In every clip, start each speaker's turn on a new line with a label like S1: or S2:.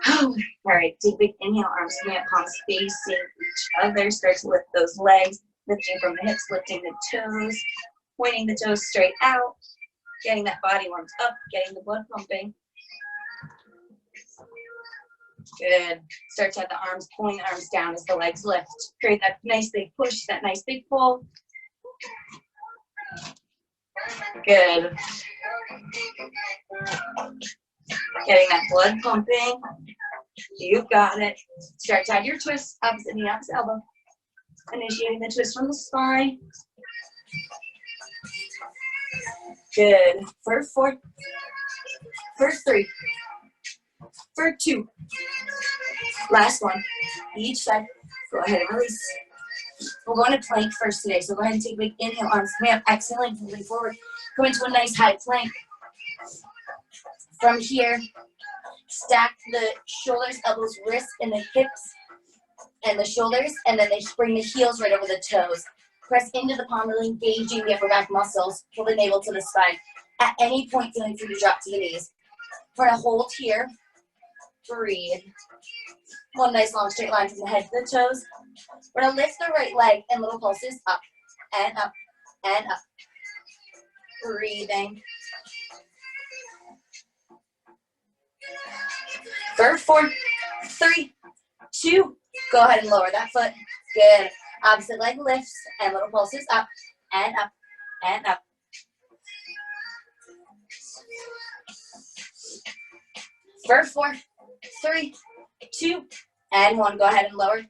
S1: All right, take a big inhale, arms coming up, palms facing each other. Start to lift those legs, lifting from the hips, lifting the toes, pointing the toes straight out, getting that body warmed up, getting the blood pumping. Good. Start to have the arms, pulling the arms down as the legs lift. Create that nice big push, that nice big pull. Good. Getting that blood pumping. You've got it. Start to add your twist, opposite knee, opposite elbow. Initiating the twist from the spine. Good. For 4. For 3. For 2. Last one. Each side. Go ahead and release. We're going to plank first today, so go ahead and take a big inhale, arms coming up, exhaling, moving forward. Go into a nice high plank. From here, stack the shoulders, elbows, wrists, and the hips, and the shoulders, and then they bring the heels right over the toes. Press into the palm, really engaging the upper back muscles. Pull the navel to the spine. At any point, feeling free to drop to the knees. We're gonna hold here. Breathe. One nice long straight line from the head to the toes. We're gonna lift the right leg and little pulses up and up and up. Breathing. For 4, 3, 2. Go ahead and lower that foot. Good. Opposite leg lifts and little pulses up and up and up. For 4, 3, 2, and 1. Go ahead and lower.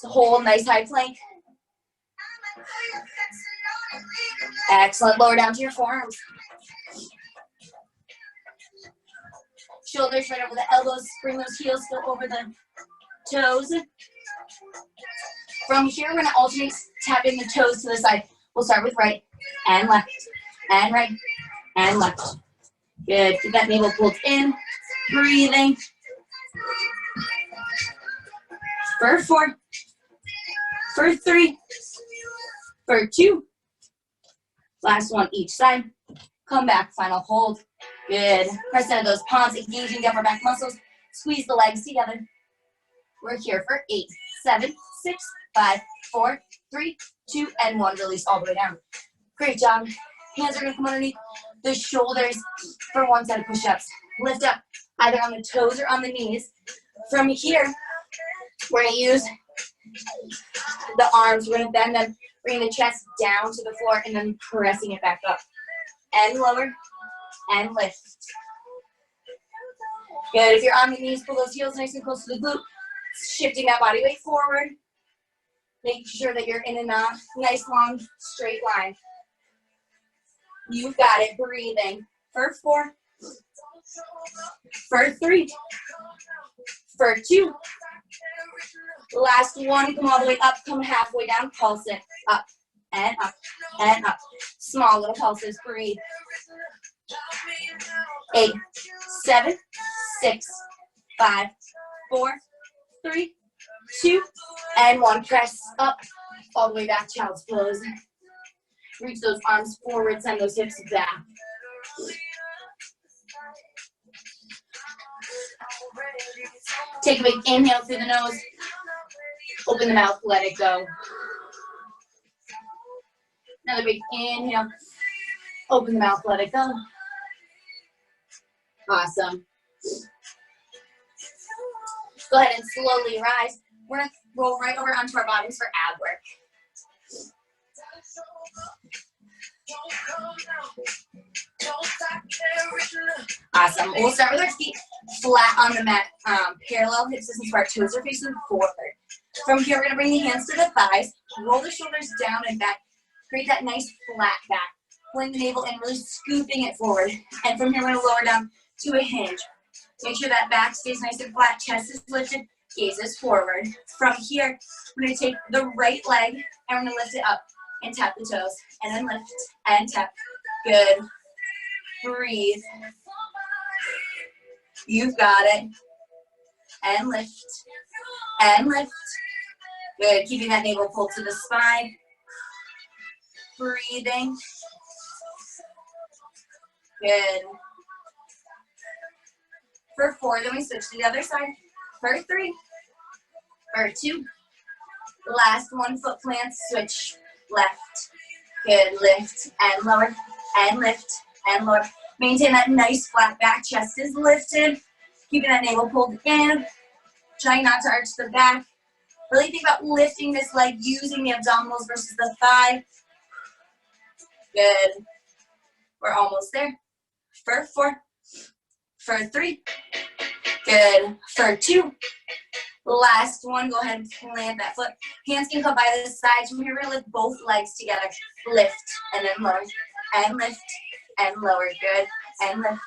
S1: Hold nice high plank. Excellent. Lower down to your forearms. Shoulders right over the elbows. Bring those heels still over the toes. From here, we're going to alternate tapping the toes to the side. We'll start with right and left and right and left. Good. Keep that navel pulled in. Breathing. For 4. For 3. For 2. Last one each side. Come back, final hold. Good. Press into those palms, engaging the upper back muscles. Squeeze the legs together. We're here for 8, 7, 6, 5, 4, 3, 2, and 1. Release all the way down. Great job. Hands are going to come underneath the shoulders for one set of push-ups. Lift up either on the toes or on the knees. From here, we're going to use the arms. We're going to bend them, bring the chest down to the floor, and then pressing it back up. And lower, and lift. Good. If you're on the knees, pull those heels nice and close to the glute. Shifting that body weight forward. Making sure that you're in a nice, long, straight line. You've got it. Breathing. For 4. For 3. For 2. Last one. Come all the way up. Come halfway down. Pulse it. Up and up and up. Small little pulses. Breathe. 8, 7, 6, 5, 4, 3, 2, and 1. Press up all the way back. Child's pose. Reach those arms forward. Send those hips back. Take a big inhale through the nose. Open the mouth. Let it go. Another big inhale. Open the mouth. Let it go. Awesome. Go ahead and slowly rise. We're going to roll right over onto our bottoms for ab work. Awesome. We'll start with our feet flat on the mat, parallel hip distance where our toes are facing forward. From here, we're going to bring the hands to the thighs, roll the shoulders down and back, create that nice flat back. Pulling the navel in, really scooping it forward. And from here, we're going to lower down to a hinge. Make sure that back stays nice and flat, chest is lifted, gaze is forward. From here, we're going to take the right leg and we're going to lift it up and tap the toes. And then lift and tap. Good. Breathe. You've got it. And lift. And lift. Good. Keeping that navel pulled to the spine. Breathing. Good. For 4, then we switch to the other side. For 3, for 2. Last one, foot plant, switch, left. Good, lift and lower, and lift and lower. Maintain that nice flat back, chest is lifted. Keeping that navel pulled in. Trying not to arch the back. Really think about lifting this leg, using the abdominals versus the thigh. Good. We're almost there. For 4, for 3. Good. For 2. Last one, go ahead and plant that foot. Hands can come by the sides. From here, we're gonna lift both legs together. Lift, and then lower, and lift, and lower. Good, and lift.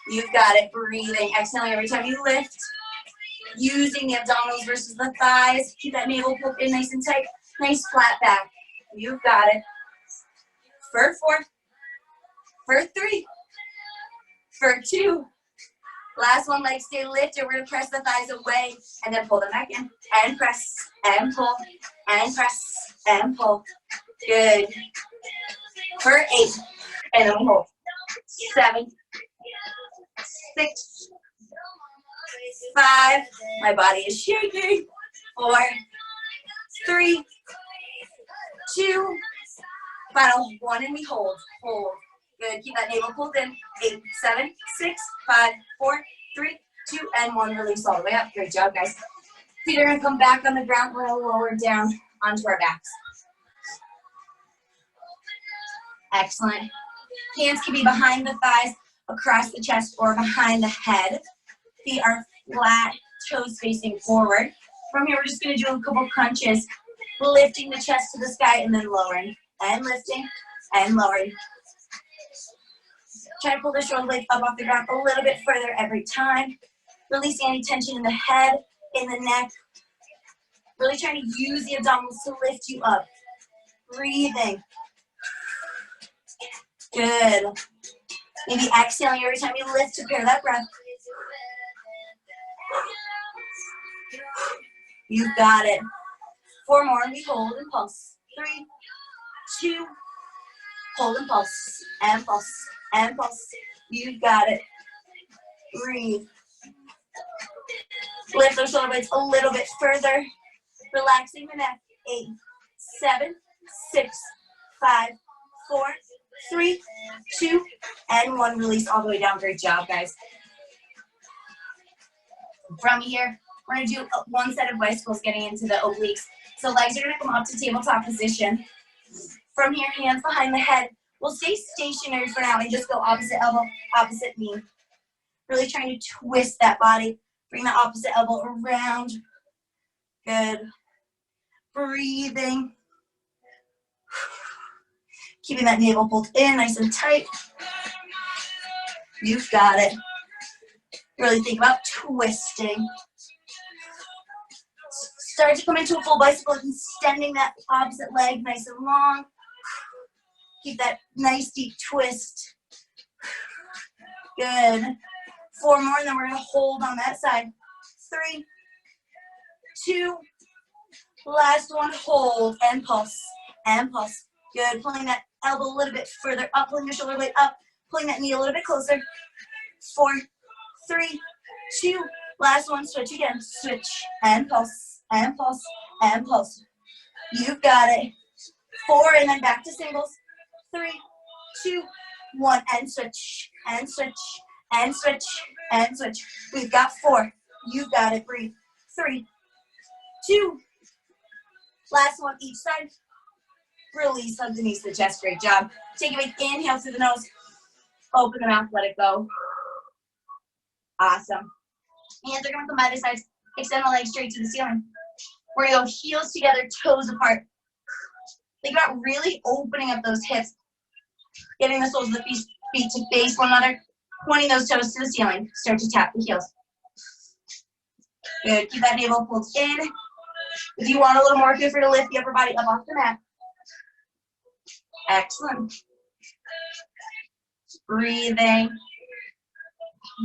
S1: You've got it. Breathing, exhaling every time you lift. Using the abdominals versus the thighs. Keep that navel pulled in nice and tight. Nice flat back. You've got it. For 4, for 3, for 2. Last one, legs stay lifted. We're gonna press the thighs away and then pull them back in. And press, and pull, and press, and pull. Good. For 8, and then we hold. 7, 6, 5. My body is shaking. 4, 3, 2. Final 1, and we hold. Hold. Good. Keep that navel pulled in. 8, 7, 6, 5, 4, 3, 2, and 1. Release all the way up. Great job, guys. Feet are going to come back on the ground. We're going to lower down onto our backs. Excellent. Hands can be behind the thighs, across the chest, or behind the head. Feet are flat, toes facing forward. From here, we're just going to do a couple crunches, lifting the chest to the sky and then lowering, and lifting, and lowering. Try to pull the shoulder blades up off the ground a little bit further every time. Releasing any tension in the head, in the neck. Really trying to use the abdominals to lift you up. Breathing. Good. Maybe exhaling every time you lift to pair that breath. You've got it. 4 more, we hold and pulse. 3, 2, hold and pulse, and pulse, and pulse. You've got it. Breathe. Lift those shoulder blades a little bit further. Relaxing the neck. 8, 7, 6, 5, 4, 3, 2, and 1. Release all the way down. Great job, guys. From here, we're going to do 1 set of bicycles getting into the obliques. So legs are going to come up to tabletop position. From here, hands behind the head. We'll stay stationary for now and just go opposite elbow, opposite knee. Really trying to twist that body. Bring the opposite elbow around. Good. Breathing. Keeping that navel pulled in nice and tight. You've got it. Really think about twisting. Start to come into a full bicycle, extending that opposite leg nice and long. Keep that nice deep twist. Good. 4 more, and then we're going to hold on that side. 3, 2, last one, hold, and pulse, and pulse. Good. Pulling that elbow a little bit further up, pulling your shoulder blade up, pulling that knee a little bit closer. 4, 3, 2, last one, switch again. Switch, and pulse, and pulse, and pulse. You've got it. 4, and then back to singles. 3, 2, 1, and switch, and switch, and switch, and switch. We've got 4. You've got it. Breathe. 3, 2. Last one each side. Release underneath the chest. Great job. Take a big inhale through the nose. Open the mouth. Let it go. Awesome. Hands are going to come by the sides. Extend the legs straight to the ceiling. We're going to go heels together, toes apart. Think about really opening up those hips. Getting the soles of the feet to face one another. Pointing those toes to the ceiling. Start to tap the heels. Good. Keep that navel pulled in. If you want a little more, feel free to lift the upper body up off the mat. Excellent. Breathing.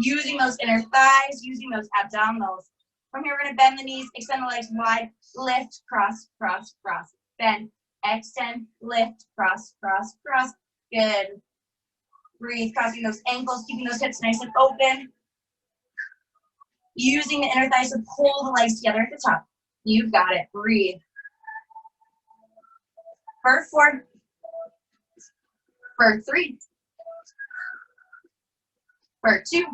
S1: Using those inner thighs, using those abdominals. From here, we're going to bend the knees, extend the legs wide, lift, cross, cross, cross. Bend, extend, lift, cross, cross, cross. Good. Breathe, crossing those ankles, keeping those hips nice and open. Using the inner thighs to pull the legs together at the top. You've got it. Breathe. For 4. For 3. For 2.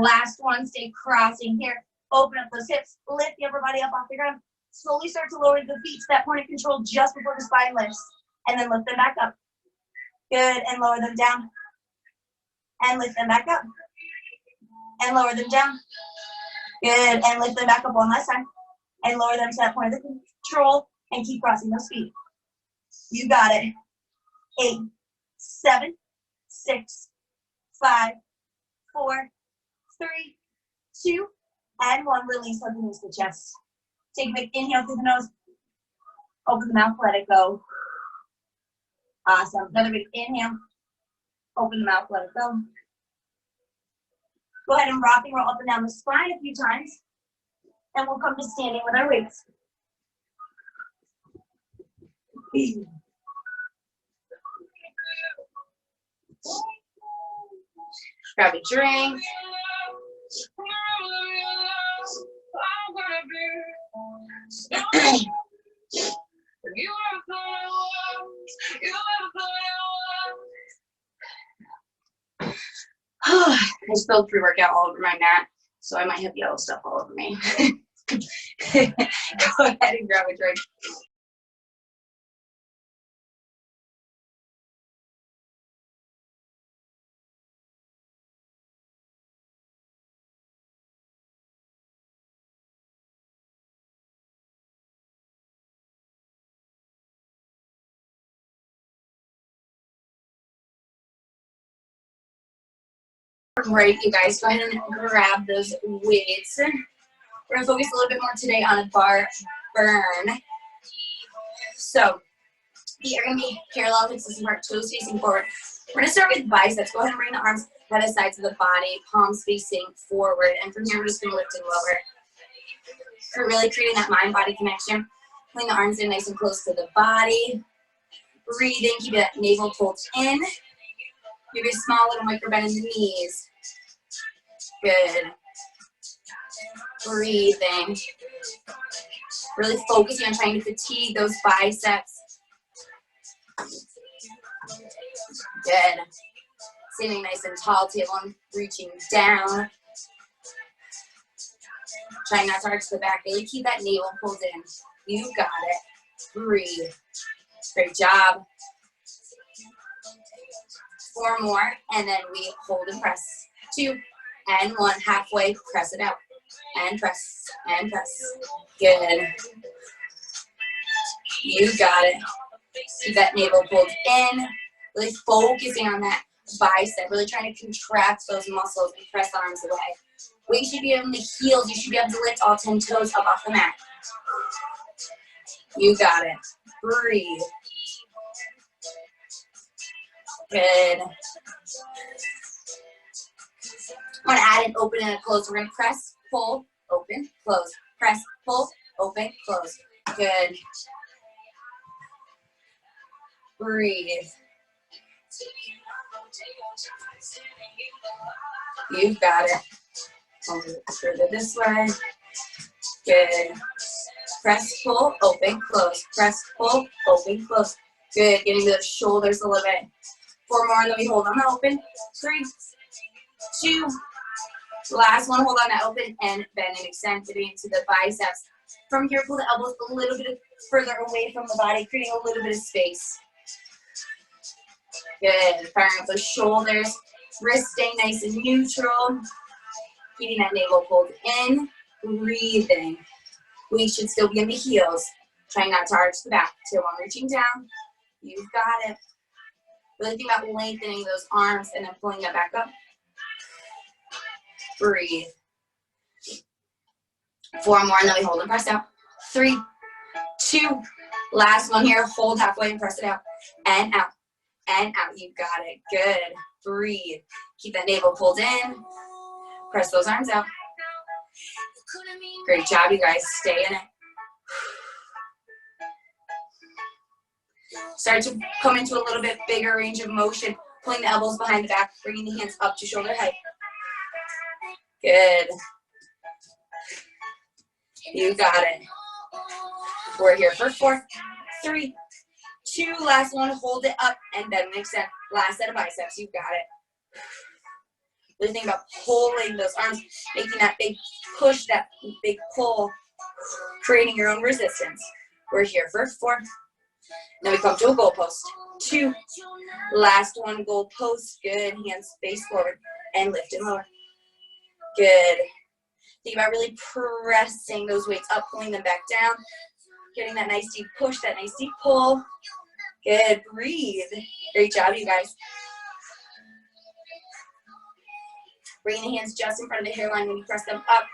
S1: Last one, stay crossing here. Open up those hips, lift the upper body up off the ground. Slowly start to lower the feet to that point of control just before the spine lifts. And then lift them back up. Good, and lower them down. And lift them back up. And lower them down. Good, and lift them back up one last time. And lower them to that point of control. And keep crossing those feet. You got it. 8, 7, 6, 5, 4, 3, 2, and 1. Release, hug the knees to the chest. Take a big inhale through the nose. Open the mouth, let it go. Awesome. Another big inhale. Open the mouth, let it go. Go ahead and rocking roll up and down the spine a few times. And we'll come to standing with our weights. Grab a drink. I spilled pre-workout all over my mat, so I might have yellow stuff all over me. Go ahead and grab a drink. Right, you guys, go ahead and grab those weights. We're going to focus a little bit more today on a bar burn. So, feet are going to be parallel, hips apart, toes facing forward. We're going to start with biceps. Go ahead and bring the arms by the sides of the body, palms facing forward. And from here, we're just going to lift and lower. We're really creating that mind-body connection. Pulling the arms in nice and close to the body. Breathing, keep that navel pulled in. Maybe a small little micro bend in the knees. Good. Breathing. Really focusing on trying to fatigue those biceps. Good. Sitting nice and tall, tailbone reaching down. Trying not to arch the back. Really keep that navel pulled in. You got it. Breathe. Great job. 4 more, and then we hold and press. 2 and 1, halfway, press it out. And press, and press. Good. You got it. Keep that navel pulled in. Really focusing on that bicep. Really trying to contract those muscles and press the arms away. Weight should be on the heels. You should be able to lift all 10 toes up off the mat. You got it. Breathe. Good. I'm going to add an open and a close. We're going to press, pull, open, close. Press, pull, open, close. Good. Breathe. You've got it. Further this way. Good. Press, pull, open, close. Press, pull, open, close. Good. Getting those shoulders a little bit. 4 more, and then we hold on the open. 3, 2. Last one, hold on that open and bend and extend, getting into the biceps. From here, pull the elbows a little bit further away from the body, creating a little bit of space. Good. Firing up those shoulders. Wrists staying nice and neutral. Keeping that navel pulled in. Breathing. We should still be in the heels. Trying not to arch the back. Tailbone reaching down. You've got it. Really think about lengthening those arms and then pulling that back up. Breathe. 4 more, and then we hold and press out. 3, 2. Last one here. Hold halfway and press it out. And out. And out. You got it. Good. Breathe. Keep that navel pulled in. Press those arms out. Great job, you guys. Stay in it. Start to come into a little bit bigger range of motion Pulling the elbows behind the back, bringing the hands up to shoulder height. Good. You got it. We're here for 4, 3, 2, last one, hold it up, and then extend. Last set of biceps, you got it. Really think about pulling those arms, making that big push, that big pull, creating your own resistance. We're here for 4. Now we come to a goal post. 2, last one, goal post. Good, hands face forward, and lift and lower. Good. Think about really pressing those weights up, pulling them back down, getting that nice deep push, that nice deep pull. Good, breathe. Great job, you guys. Bring the hands just in front of the hairline when you press them up.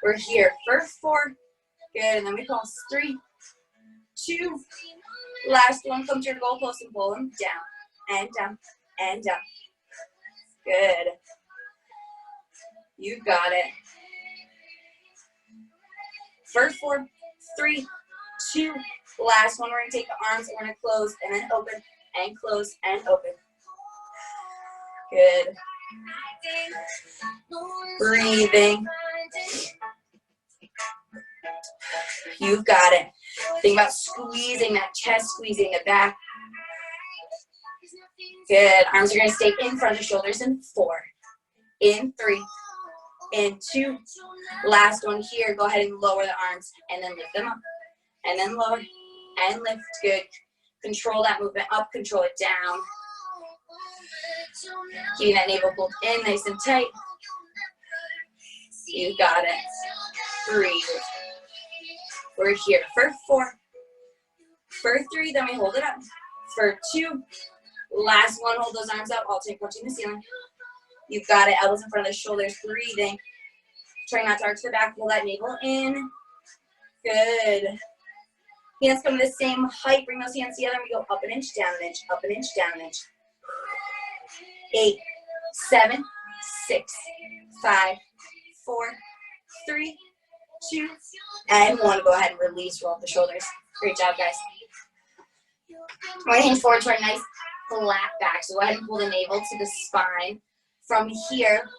S1: We're here for 4. Good, and then we pulse. 3, 2, last one, come to your goal post and pull them down, and down, and down. Good. You got it. First 4, 3, 2, last one, we're gonna take the arms and we're gonna close and then open, and close and open. Good. Breathing. You've got it. Think about squeezing that chest, squeezing the back. Good. Arms are going to stay in front of the shoulders in 4. In 3. In 2. Last one here. Go ahead and lower the arms and then lift them up. And then lower and lift. Good. Control that movement up. Control it down. Keeping that navel pulled in nice and tight. You got it. Breathe. We're here for 4. For 3, then we hold it up. For 2, last one, hold those arms up, alternate punching the ceiling. You've got it, elbows in front of the shoulders, breathing. Try not to arch the back, pull that navel in. Good. Hands come to the same height, bring those hands together, and we go up an inch, down an inch, up an inch, down an inch. 8, 7, 6, 5, 4, 3, 2, and 1. Go ahead and release, roll up the shoulders. Great job, guys. We're going to hinge forward to our nice flat back. So go ahead and pull the navel to the spine. From here,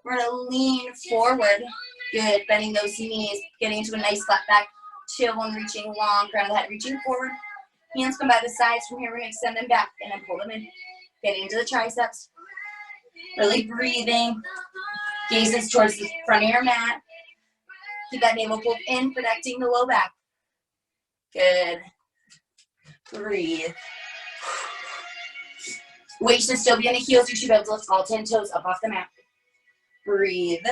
S1: we're going to lean forward. Good, bending those knees, getting into a nice flat back. Chill when reaching long, crown of the head reaching forward. Hands come by the sides. From here, we're going to extend them back and then pull them in. Getting into the triceps. Really breathing. Gazes towards the front of your mat. Keep that navel pulled in, protecting the low back. Good. Breathe. Weight should still be in the heels. You should be able to lift all 10 toes up off the mat. Breathe.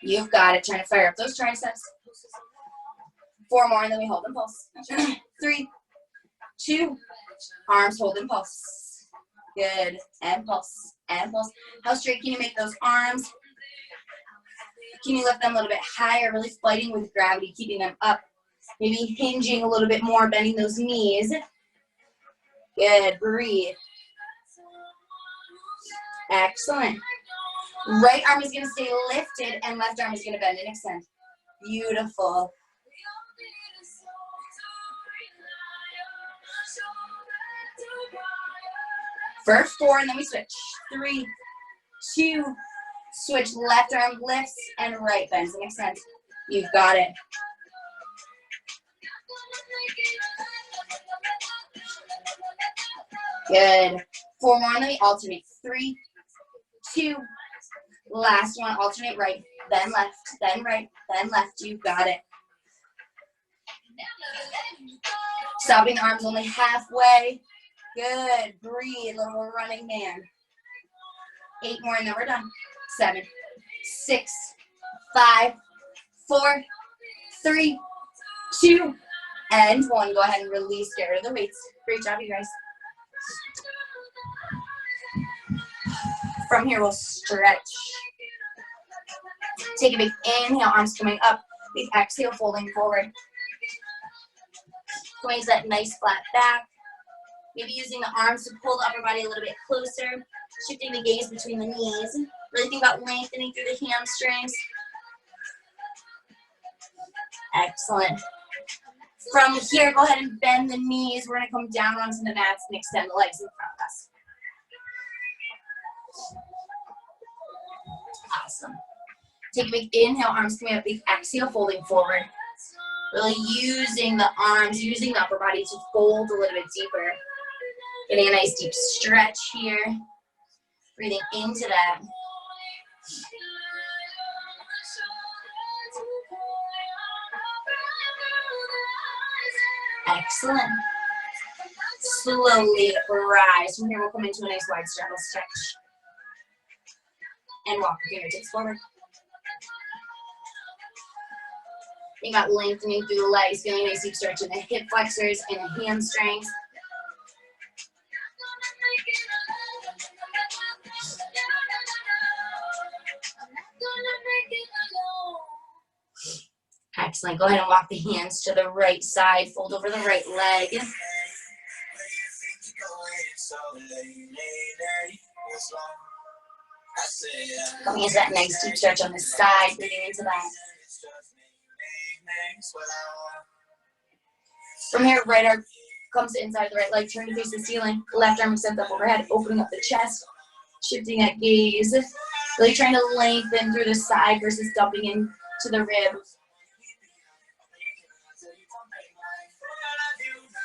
S1: You've got it. Trying to fire up those triceps. 4 more, and then we hold and pulse. 3, 2, arms hold and pulse. Good. And pulse. And pulse. How straight can you make those arms? Can you lift them a little bit higher, really fighting with gravity, keeping them up? Maybe hinging a little bit more, bending those knees. Good, breathe. Excellent. Right arm is going to stay lifted and left arm is going to bend and extend. Beautiful. For 4, and then we switch. 3, 2, switch, left arm lifts and right bends and extends. You've got it. Good. 4 more, and then we alternate. 3, 2, last one, alternate right, then left, then right, then left. You've got it. Stopping the arms only halfway. Good. Breathe, little running man. 8 more, and then we're done. 7, 6, 5, 4, 3, 2, and 1. Go ahead and release. Get rid of the weights. Great job, you guys. From here, we'll stretch. Take a big inhale, arms coming up. Big exhale, folding forward. Going to that nice flat back. Maybe using the arms to pull the upper body a little bit closer. Shifting the gaze between the knees. Really think about lengthening through the hamstrings. Excellent. From here, go ahead and bend the knees. We're gonna come down onto the mats and extend the legs in front of us. Awesome. Take a big inhale, arms coming up, big exhale, folding forward. Really using the arms, using the upper body to fold a little bit deeper. Getting a nice deep stretch here. Breathing into that. Excellent. Slowly rise. From here, we'll come into a nice wide straddle stretch. And walk the fingertips forward. Think about lengthening through the legs, feeling a nice deep stretch in the hip flexors and the hamstrings. Excellent. Go ahead and walk the hands to the right side. Fold over the right leg. Coming into that nice deep stretch on the side, breathing into that. From here, right arm comes inside the right leg, turn to face the ceiling. Left arm extends up overhead, opening up the chest, shifting that gaze. Really trying to lengthen through the side versus dumping into the rib.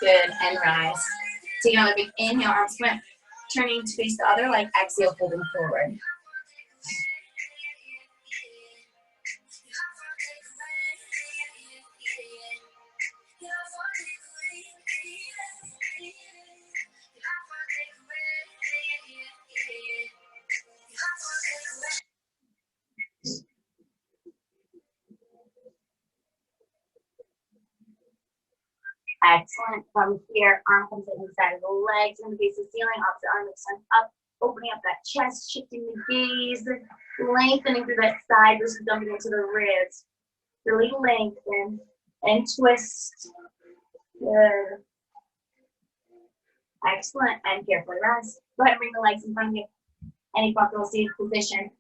S1: Good, and rise. Take another big inhale, arms come up, turning to face the other leg, exhale, folding forward. Excellent. From here, arm comes inside of the legs and the base of the ceiling, opposite arm extends up, opening up that chest, shifting the gaze, lengthening through that side versus dumping into the ribs. Really lengthen and twist. Good. Excellent. And carefully rise. Go ahead and bring the legs in front of you. Any buckle seated position.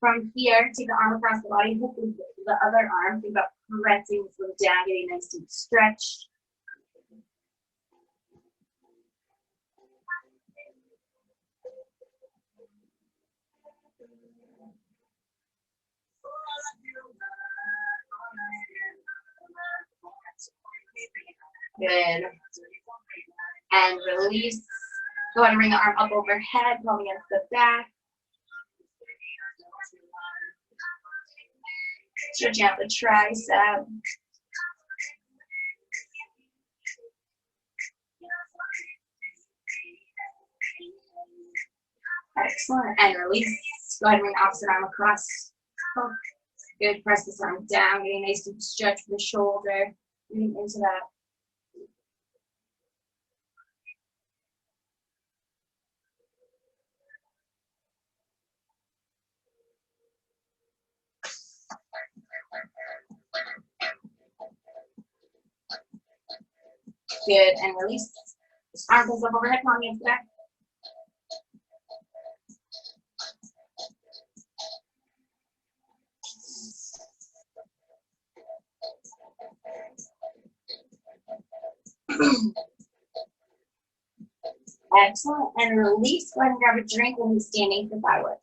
S1: From here, take the arm across the body, hopefully the other arm. Think about pressing this one down, getting a nice deep stretch. Good. And release. Go ahead and bring the arm up overhead, palm against the back. Stretching out the tricep. Excellent. And release. Go ahead and bring the opposite arm across. Good. Press this arm down, getting a nice deep stretch for the shoulder. Breathing into that. Good, and release. Arm comes up overhead, palm against the back. Excellent, and release. Go ahead and grab a drink when you're standing for fireworks.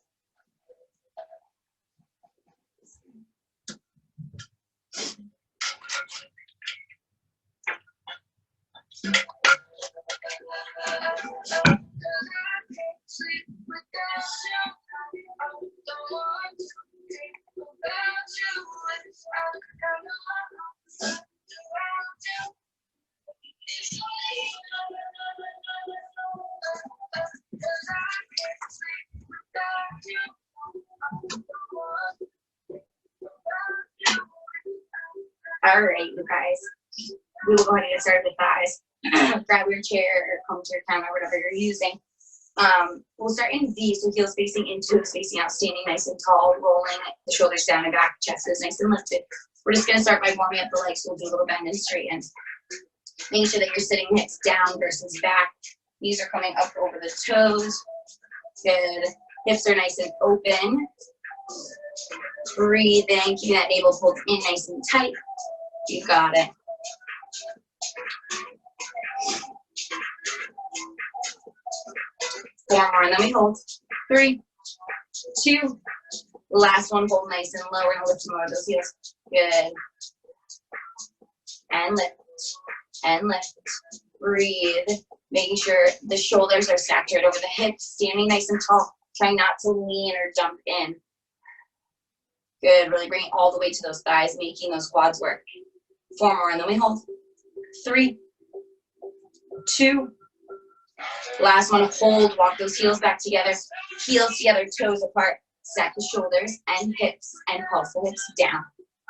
S1: All right, you guys. We will go ahead and get started with thighs. Grab your chair or come to your counter, whatever you're using. We'll start in V, so heels facing into, facing out, standing nice and tall, rolling the shoulders down and back, chest is nice and lifted. We're just going to start by warming up the legs, so we'll do a little bend and straighten. Making sure that you're sitting hips down versus back. Knees are coming up over the toes. Good. Hips are nice and open. Breathing, keeping that navel pulled in nice and tight. You got it. Four more, and then we hold. 3, 2, last one, hold nice and low. We're gonna lift some more of those heels. Good. And lift, and lift. Breathe. Making sure the shoulders are stacked right over the hips, standing nice and tall. Trying not to lean or jump in. Good, really bring it all the way to those thighs, making those quads work. 4 more, and then we hold. 3, 2, last one, hold, walk those heels back together, heels together, toes apart, stack the shoulders and hips, and pulse the hips down,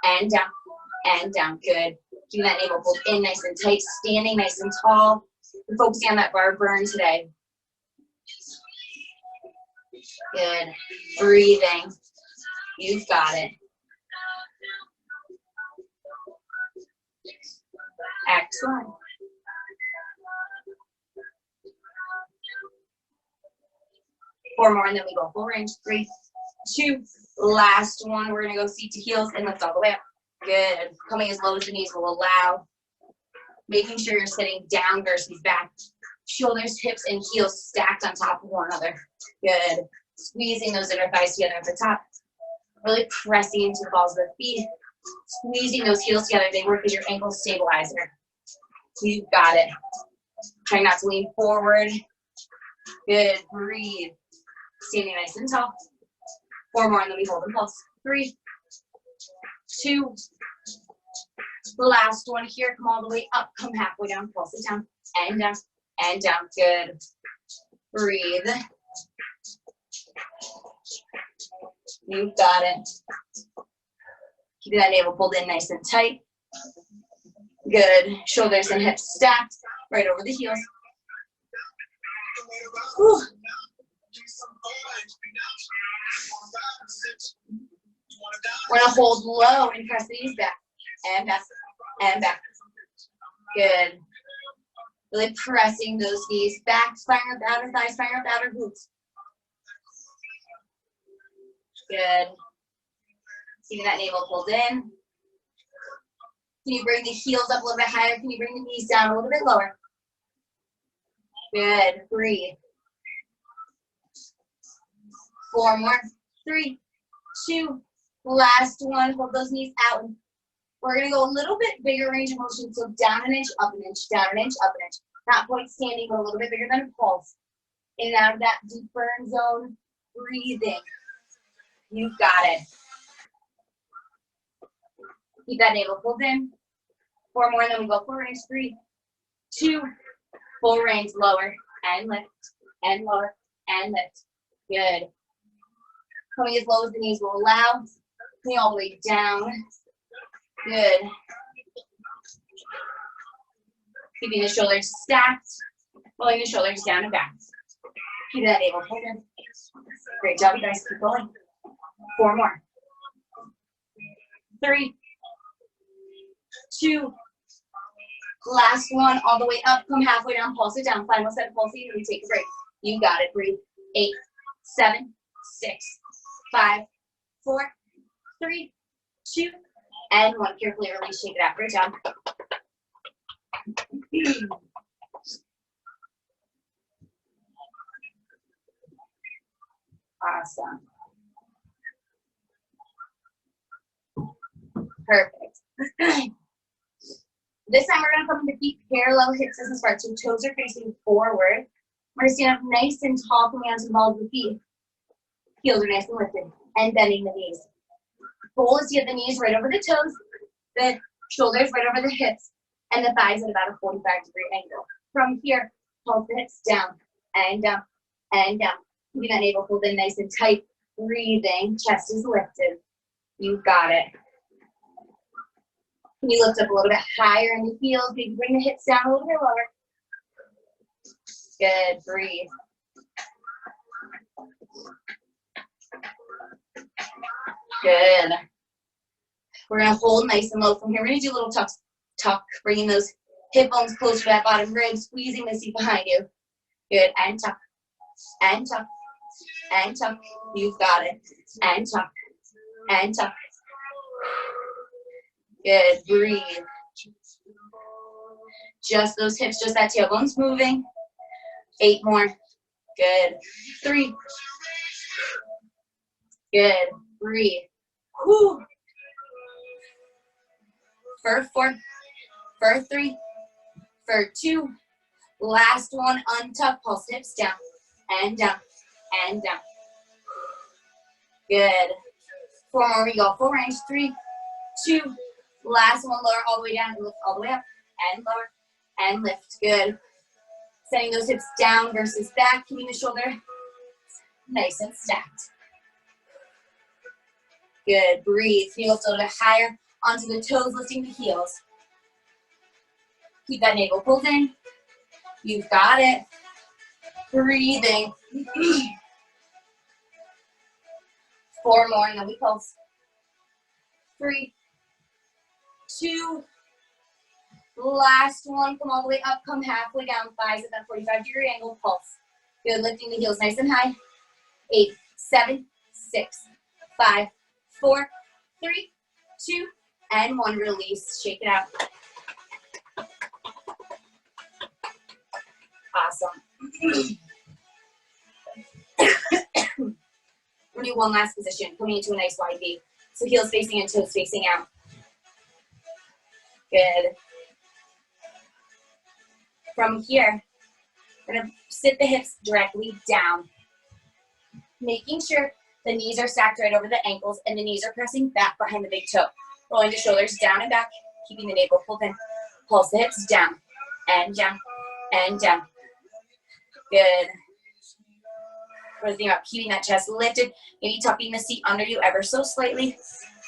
S1: and down, and down, good. Keep that navel pulled in nice and tight, standing nice and tall. We're focusing on that bar burn today. Good, breathing, you've got it. Excellent. Four more, and then we go full range. 3, 2, last one. We're gonna go seat to heels and lift all the way up. Good. Coming as low as the knees will allow. Making sure you're sitting down versus back. Shoulders, hips, and heels stacked on top of one another. Good. Squeezing those inner thighs together at the top. Really pressing into the balls of the feet. Squeezing those heels together. They work as your ankle stabilizer. You've got it. Trying not to lean forward. Good. Breathe. Standing nice and tall. 4 more, and then we hold and pulse. 3, 2, last one here. Come all the way up. Come halfway down. Pulse it down. And down. And down. Good. Breathe. You've got it. Keep that navel pulled in nice and tight. Good. Shoulders and hips stacked. Right over the heels. Whew. We're gonna hold low and press the knees back. And back. And back. Good. Really pressing those knees back, spine up the outer thighs, spine up the outer glutes. Good. Keeping that navel pulled in. Can you bring the heels up a little bit higher? Can you bring the knees down a little bit lower? Good. Breathe. 4 more. 3, 2, last one. Hold those knees out. We're going to go a little bit bigger range of motion. So down an inch, up an inch, down an inch, up an inch. Not quite standing, but a little bit bigger than a pulse. In and out of that deep burn zone. Breathing. You've got it. Keep that navel pulled in. 4 more, and then we go full range. 3, 2, full range, lower, and lift, and lower, and lift. Good. Coming as low as the knees will allow. Coming all the way down. Good. Keeping the shoulders stacked. Pulling the shoulders down and back. Keep that navel pulled in. Great job, you guys. Keep going. 4 more. 3, 2, last one, all the way up, come halfway down, pulse it down, final set, pulsing, and we take a break. You got it, breathe. 8, 7, 6, 5, 4, 3, 2, and 1. Carefully release, shake it out. Great job. Awesome. Perfect. This time we're going to come into feet parallel, hips as a start. So toes are facing forward. We're going to stand up nice and tall, coming onto the balls of the feet. Heels are nice and lifted. And bending the knees. Goal is to get the knees right over the toes, the shoulders right over the hips, and the thighs at about a 45-degree angle. From here, pulse the hips down, and down, and down. Keeping that navel pulled in nice and tight. Breathing, chest is lifted. You've got it. Can you lift up a little bit higher in the heels? Maybe bring the hips down a little bit lower. Good, breathe. Good. We're gonna hold nice and low from here. We're gonna do a little tuck, bringing those hip bones close to that bottom rib, squeezing the seat behind you. Good, and tuck, and tuck, and tuck. You've got it. And tuck, and tuck. Good, breathe. Just those hips, just that tailbone's moving. 8 more. Good. 3. Good. Breathe. Whew. For 4. For 3. For 2. Last one, untuck, pulse hips down, and down, and down. Good. 4 more, we go, full range, 3, 2. Last one, lower all the way down, lift all the way up, and lower, and lift, good. Setting those hips down versus back, keeping the shoulder nice and stacked. Good, breathe, heels a little bit higher, onto the toes, lifting the heels. Keep that navel pulled in. You've got it. Breathing. 4 more, and then we pulse. 3, 2. Last one, come all the way up, come halfway down, thighs at that 45-degree angle, pulse. Good, lifting the heels nice and high. 8, 7, 6, 5, 4, 3, 2, and 1. Release, shake it out. Awesome. We'll do one last position, coming into a nice wide V. So heels facing and toes facing out. Good. From here, we're gonna sit the hips directly down, making sure the knees are stacked right over the ankles and the knees are pressing back behind the big toe. Rolling the shoulders down and back, keeping the navel pulled in. Pulse the hips down, and down, and down. Good. We're thinking about keeping that chest lifted, maybe tucking the seat under you ever so slightly.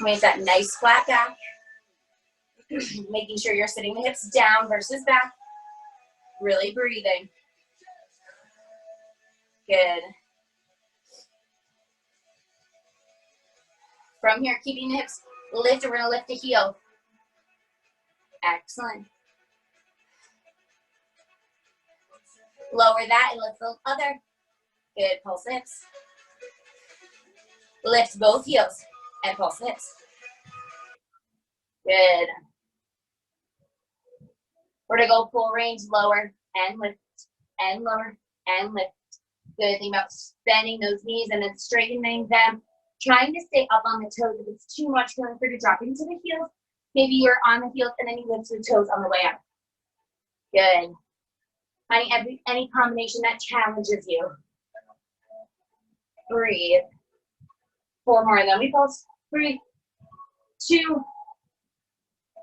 S1: Make that nice flat back. Making sure you're sitting the hips down versus back. Really breathing. Good. From here, keeping the hips lifted, we're gonna lift the heel. Excellent. Lower that and lift the other. Good, pulse the hips. Lift both heels and pulse the hips. Good. We're gonna go full range, lower and lift, and lower and lift. Good, think about bending those knees and then straightening them. Trying to stay up on the toes. If it's too much, feeling free to drop into the heels. Maybe you're on the heels and then you lift the toes on the way up. Good. Finding any combination that challenges you. Breathe. 4 more, and then we pulse. 3, 2.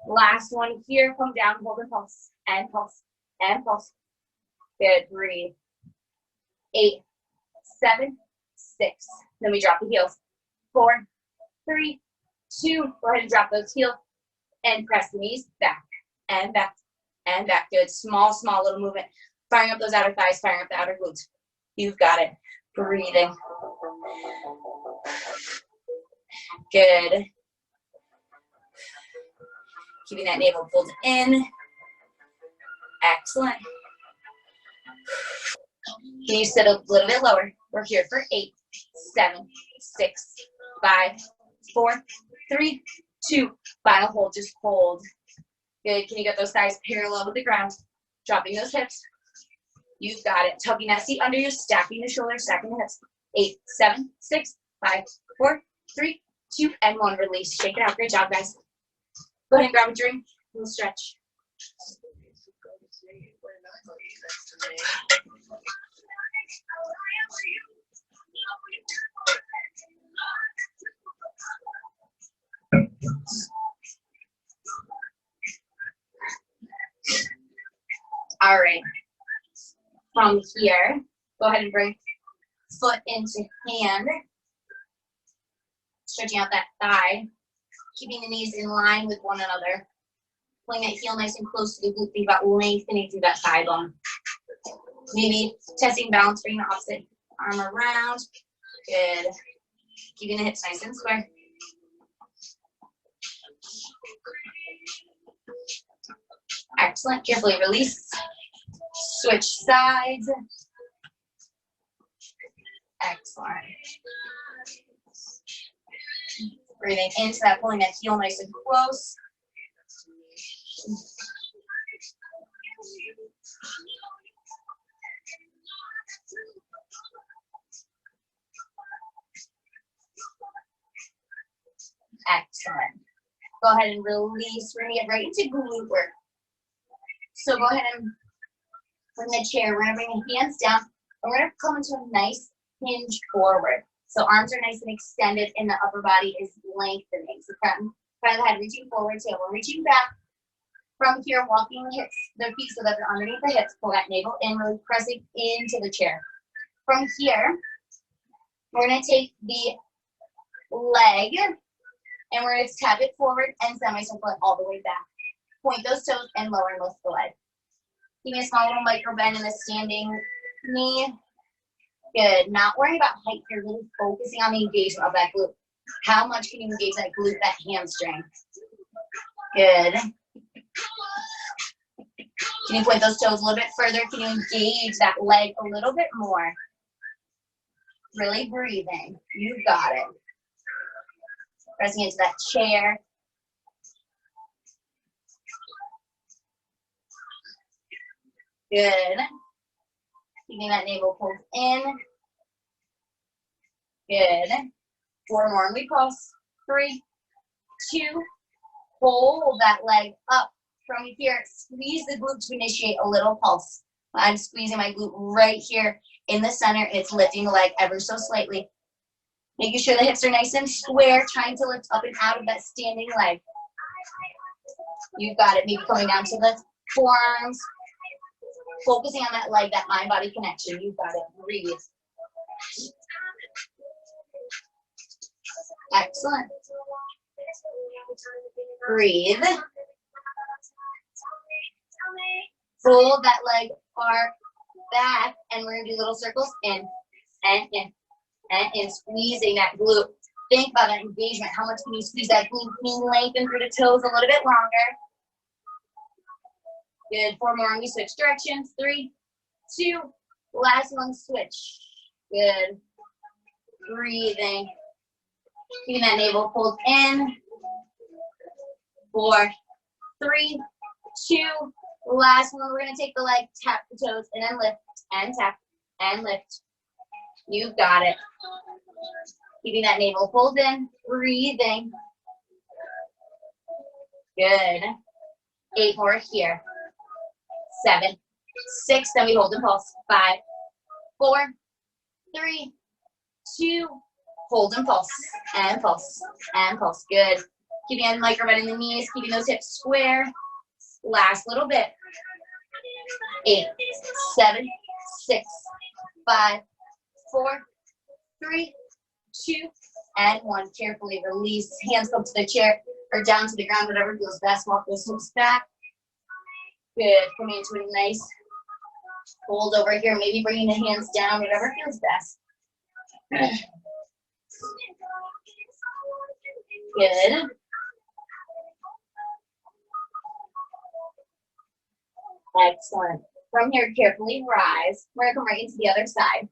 S1: Last one here. Come down, hold and pulse, and pulse, and pulse. Good. Breathe. 8, 7, 6. Then we drop the heels. 4, 3, 2. Go ahead and drop those heels and press the knees back and back and back. Good. Small, small little movement. Firing up those outer thighs, firing up the outer glutes. You've got it. Breathing. Good. Keeping that navel pulled in. Excellent. Can you sit a little bit lower? We're here for 8, 7, 6, 5, 4, 3, 2. Final hold, just hold. Good, can you get those thighs parallel with the ground? Dropping those hips. You've got it. Tucking that seat under you, stacking the shoulders, stacking the hips. 8, 7, 6, 5, 4, 3, 2, and 1. Release. Shake it out. Great job, guys. Go ahead and grab a drink. We'll stretch. All right. From here, go ahead and bring foot into hand. Stretching out that thigh. Keeping the knees in line with one another. Pulling that heel nice and close to the glute. Think about lengthening through that thigh bone. Maybe testing balance, bring the opposite arm around. Good. Keeping the hips nice and square. Excellent. Carefully release. Switch sides. Excellent. Breathing into that, pulling that heel nice and close. Excellent. Go ahead and release. We're gonna get right into glute work. So go ahead and bring the chair. We're gonna bring the hands down, and we're gonna come into a nice hinge forward. So arms are nice and extended, and the upper body is lengthening. So front of the head reaching forward, tailbone reaching back. From here, walking the hips, the feet so that they're underneath the hips. Pull that navel in, really pressing into the chair. From here, we're gonna take the leg, and we're going to tap it forward and semicircle it all the way back. Point those toes and lower and lift the leg. Give me a small little micro bend in the standing knee. Good. Not worrying about height. You're really focusing on the engagement of that glute. How much can you engage that glute, that hamstring? Good. Can you point those toes a little bit further? Can you engage that leg a little bit more? Really breathing. You got it. Pressing into that chair. Good. Keeping that navel pulled in. Good. 4 more, and we pulse. 3, 2, hold that leg up. From here, squeeze the glute to initiate a little pulse. I'm squeezing my glute right here in the center. It's lifting the leg ever so slightly. Making sure the hips are nice and square, trying to lift up and out of that standing leg. You've got it. Maybe coming down to the forearms. Focusing on that leg, that mind-body connection. You've got it. Breathe. Excellent. Breathe. Fold that leg far back, and we're going to do little circles in and in. And squeezing that glute. Think about that engagement. How much can you squeeze that glute? Can you lengthen through the toes a little bit longer? Good. 4 more, and we switch directions. 3, 2, last one, switch. Good. Breathing. Keeping that navel pulled in. 4, 3, 2, last one. We're going to take the leg, tap the toes, and then lift, and tap, and lift. You've got it. Keeping that navel pulled in, breathing. Good. 8 more here. 7, 6, then we hold and pulse. 5, 4, 3, 2, hold and pulse, and pulse, and pulse. Good. Keeping a micro bend in the knees, keeping those hips square. Last little bit. 8, 7, 6, 5, 4, 3, 2, and 1. Carefully release. Hands come to the chair or down to the ground, whatever feels best. Walk those hips back. Good. Coming into a nice hold over here. Maybe bringing the hands down, whatever feels best. Good. Excellent. From here, carefully rise. We're going to come right into the other side.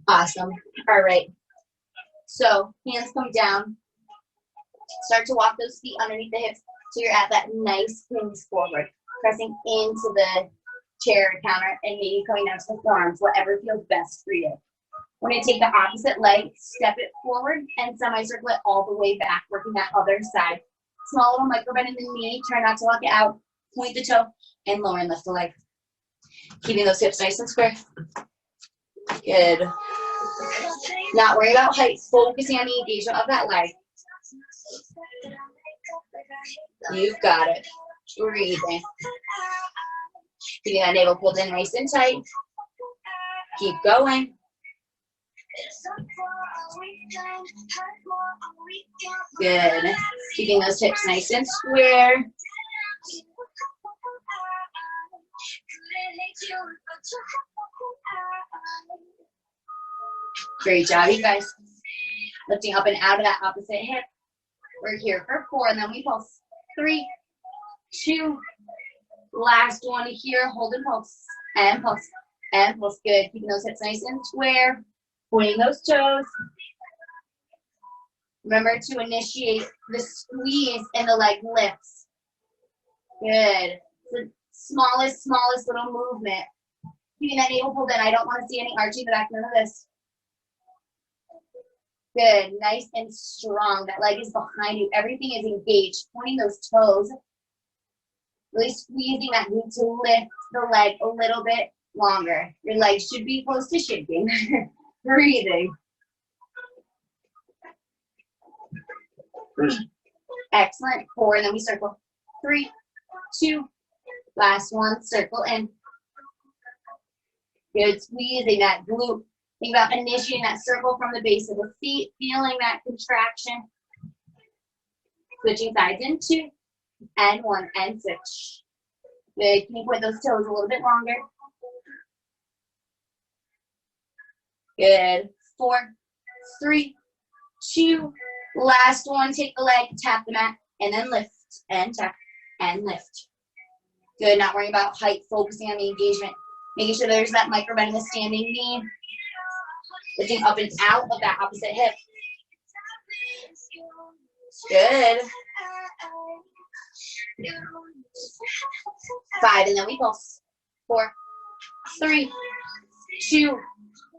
S1: Awesome. All right. So hands come down. Start to walk those feet underneath the hips so you're at that nice hinge forward. Pressing into the chair or counter and maybe coming down to the forearms, whatever feels best for you. We're going to take the opposite leg, step it forward, and semicircle it all the way back, working that other side. Small little micro bend in the knee. Try not to lock it out. Point the toe and lower and lift the leg. Keeping those hips nice and square. Good. Not worry about height. Focusing on the engagement of that leg. You've got it. Breathing. Keeping that navel pulled in nice and tight. Keep going. Good. Keeping those hips nice and square. Great job, you guys. Lifting up and out of that opposite hip. We're here for 4, and then we pulse. 3, 2, last one here. Hold and pulse, and pulse, and pulse. Good. Keeping those hips nice and square. Pointing those toes. Remember to initiate the squeeze and the leg lifts. Good. The smallest little movement. Keeping that navel pulled in. I don't want to see any arching the back, none of this. Good, nice and strong. That leg is behind you. Everything is engaged. Pointing those toes. Really squeezing that glute to lift the leg a little bit longer. Your legs should be close to shaking. Breathing. Excellent. 4, and then we circle. 3, 2, last one, circle in. Good, squeezing that glute. Think about initiating that circle from the base of the feet, feeling that contraction. Switching sides in 2, and 1, and switch. Good, can you point those toes a little bit longer? Good, 4, 3, 2, last one, take the leg, tap the mat, and then lift, and tap, and lift. Good, not worrying about height, focusing on the engagement. Making sure there's that micro bend in the standing knee. Lifting up and out of that opposite hip. Good. 5, and then we pulse. 4, 3, 2,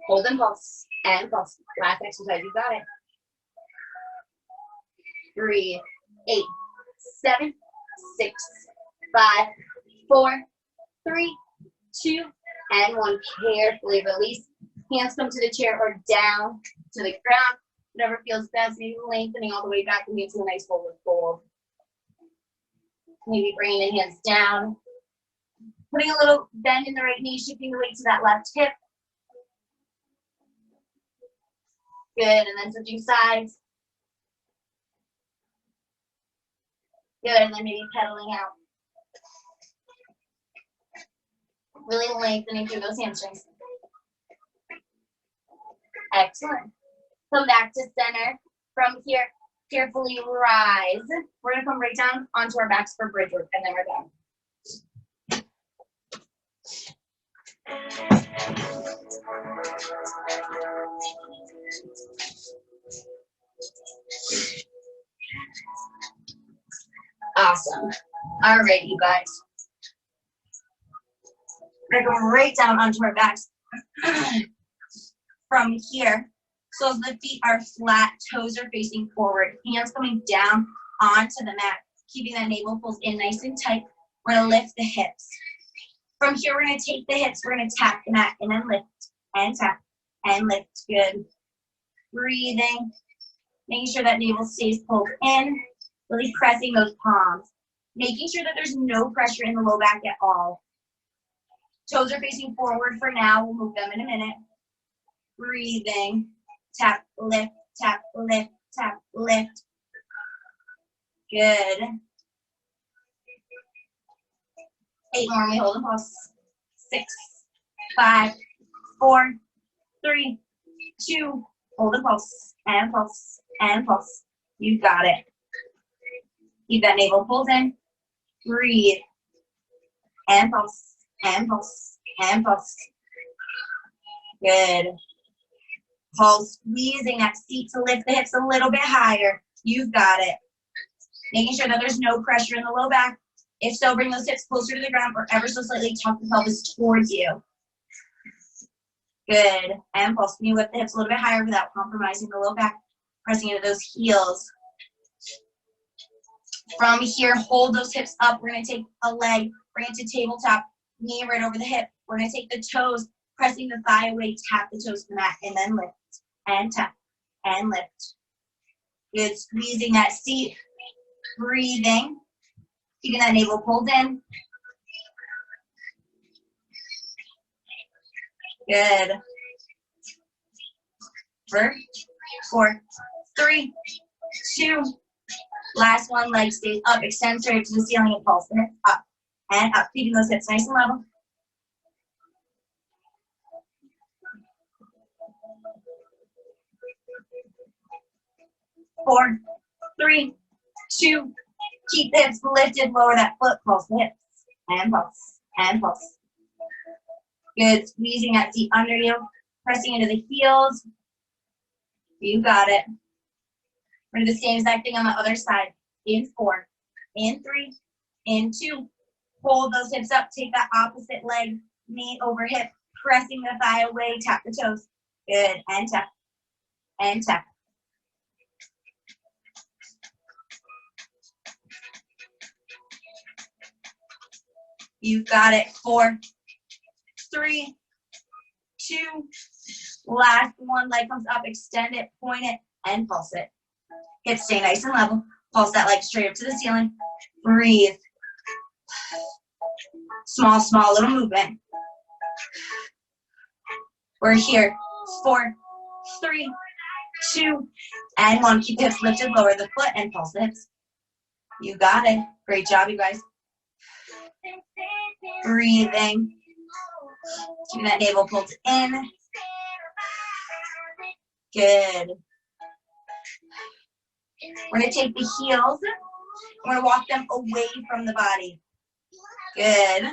S1: hold and pulse, and pulse. Last exercise, you got it. 3, 8, 7, 6, 5, 4, 3, 2, and 1. Carefully release. Hands come to the chair or down to the ground. Whatever feels best. Maybe lengthening all the way back and into a nice forward fold. Maybe bringing the hands down. Putting a little bend in the right knee, shifting the weight to that left hip. Good, and then switching sides. Good, and then maybe pedaling out. Really lengthening through those hamstrings. Excellent. Come back to center. From here, carefully rise. We're going to come right down onto our backs for bridge work, and then we're done. Awesome. All right, you guys. We're going to go right down onto our backs. From here, so the feet are flat, toes are facing forward, hands coming down onto the mat, keeping that navel pulled in nice and tight. We're going to lift the hips. From here, we're going to take the hips, we're going to tap the mat, and then lift, and tap, and lift. Good. Breathing, making sure that navel stays pulled in, really pressing those palms, making sure that there's no pressure in the low back at all. Toes are facing forward for now. We'll move them in a minute. Breathing, tap, lift, tap, lift, tap, lift. Good. 8 more, and we hold and pulse. 6, 5, 4, 3, 2, hold and pulse, and pulse, and pulse. You got it. Keep that navel pulled in. Breathe, and pulse, and pulse, and pulse. Good. Pulse, squeezing that seat to lift the hips a little bit higher. You've got it. Making sure that there's no pressure in the low back. If so, bring those hips closer to the ground or ever so slightly tuck the pelvis towards you. Good. And pulse. Can you lift the hips a little bit higher without compromising the low back? Pressing into those heels. From here, hold those hips up. We're going to take a leg, bring it to tabletop, knee right over the hip. We're going to take the toes, pressing the thigh away, tap the toes to the mat, and then lift, and tap, and lift. Good, squeezing that seat, breathing, keeping that navel pulled in. Good. 4, 3, 2, last one, leg stays up, extend straight to the ceiling and pulse, and up, and up, keeping those hips nice and level. 4, 3, 2, keep the hips lifted, lower that foot, pulse the hips, and pulse, and pulse. Good, squeezing that seat under you, pressing into the heels. You got it. We're going to do the same exact thing on the other side. In 4, in 3, in 2. Hold those hips up, take that opposite leg, knee over hip, Pressing the thigh away, tap the toes. Good, and tap, and tap. You've got it. 4, 3, 2. Last one, leg comes up, extend it, point it, and pulse it. Hips stay nice and level. Pulse that leg straight up to the ceiling. Breathe. Small, small little movement. We're here. 4, 3, 2, and 1. Keep the hips lifted, lower the foot, and pulse the hips. You got it. Great job, you guys. Breathing. Keeping that navel pulled in. Good. We're going to take the heels. We're going to walk them away from the body. Good.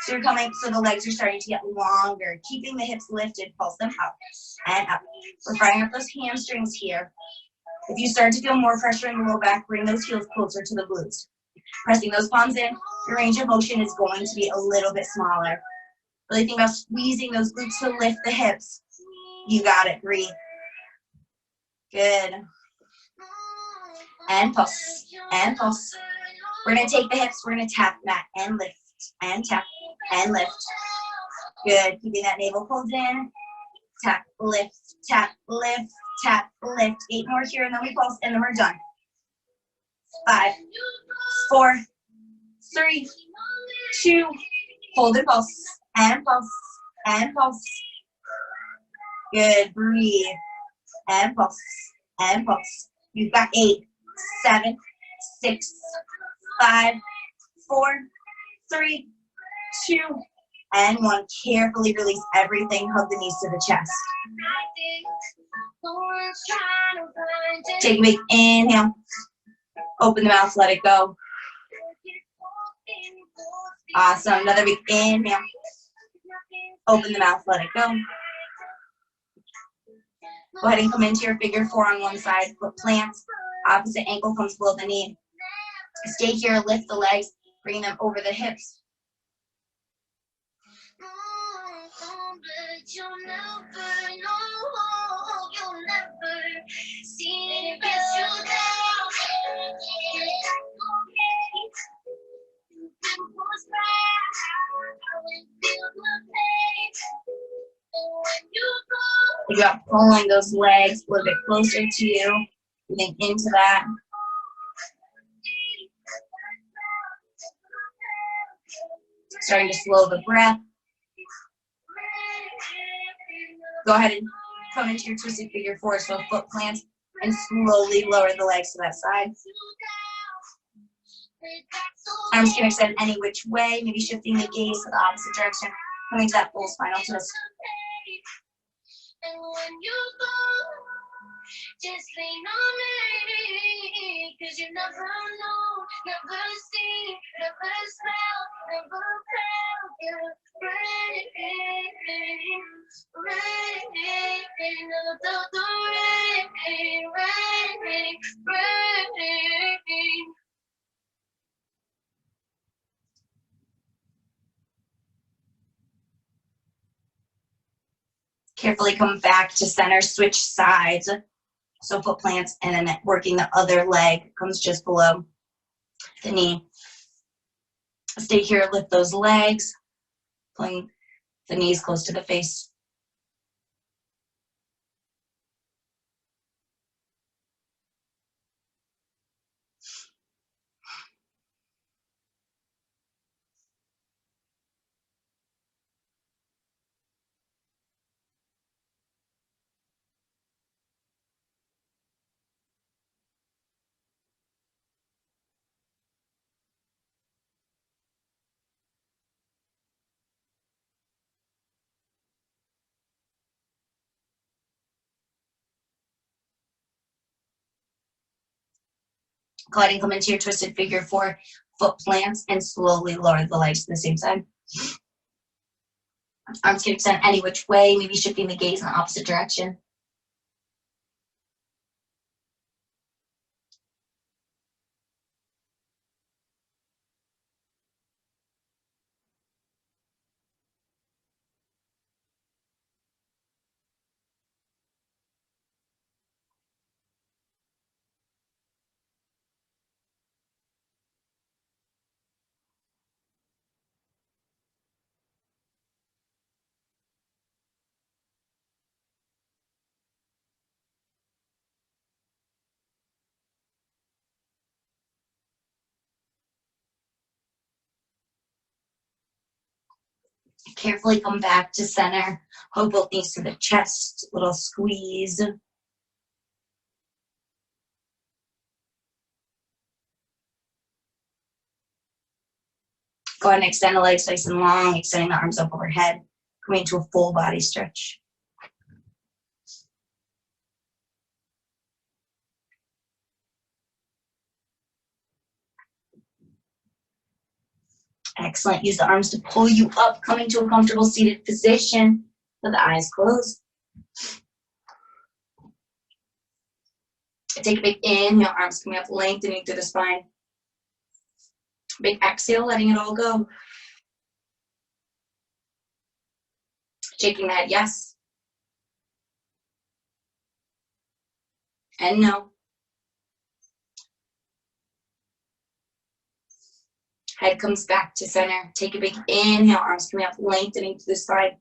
S1: So you're coming, so the legs are starting to get longer. Keeping the hips lifted, pulse them up and up. We're firing up those hamstrings here. If you start to feel more pressure in the low back, bring those heels closer to the glutes. Pressing those palms in, your range of motion is going to be a little bit smaller. Really think about squeezing those glutes to lift the hips. You got it. Breathe. Good. And pulse. And pulse. We're going to take the hips. We're going to tap that and lift. And tap. And lift. Good. Keeping that navel pulled in. Tap, lift, tap, lift, tap, lift. 8 more here, and then we pulse, and then we're done. 5, 4, 3, 2. Hold and pulse. And pulse. And pulse. Good. Breathe. And pulse. And pulse. You've got 8, 7, 6, 5, 4, 3, 2, and 1. Carefully release everything. Hug the knees to the chest. Take a big inhale. Open the mouth, let it go. Awesome. Another big inhale. Open the mouth, let it go. Go ahead and come into your figure 4 on one side. Foot plants. Opposite ankle comes below the knee. Stay here, lift the legs, bring them over the hips. You got pulling those legs a little bit closer to you. Breathing into that. Starting to slow the breath. Go ahead and come into your twisted figure 4, so foot plants, and slowly lower the legs to that side. Arms can extend any which way, maybe shifting the gaze to the opposite direction, coming to that full spinal twist. Just lean on me, 'cause you never know, never see, never smell, never felt you. Rain, rain. Carefully come back to center, switch sides. So foot plants, and then working the other leg comes just below the knee. Stay here, lift those legs, pulling the knees close to the face. Go ahead and come into your twisted figure 4, foot plants, and slowly lower the legs to the same side. Arms can extend any which way, maybe shifting the gaze in the opposite direction. Carefully come back to center. Hold both knees to the chest. Little squeeze. Go ahead and extend the legs nice and long, extending the arms up overhead, coming into a full body stretch. Excellent. Use the arms to pull you up, coming to a comfortable seated position with the eyes closed. Take a big inhale, arms coming up, lengthening through the spine. Big exhale, letting it all go. Shaking the head, yes. And no. Head comes back to center. Take a big inhale, arms coming up, lengthening to the side.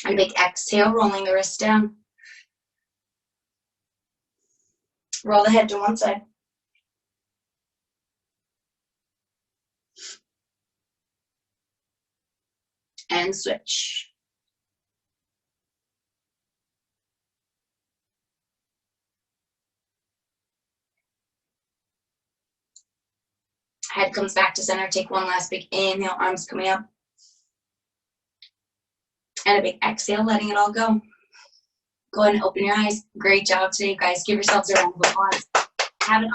S1: And a big exhale, rolling the wrist down. Roll the head to one side. And switch. Head comes back to center. Take one last big inhale, arms coming up. And a big exhale, letting it all go. Go ahead and open your eyes. Great job today, guys. Give yourselves a round of applause. Have an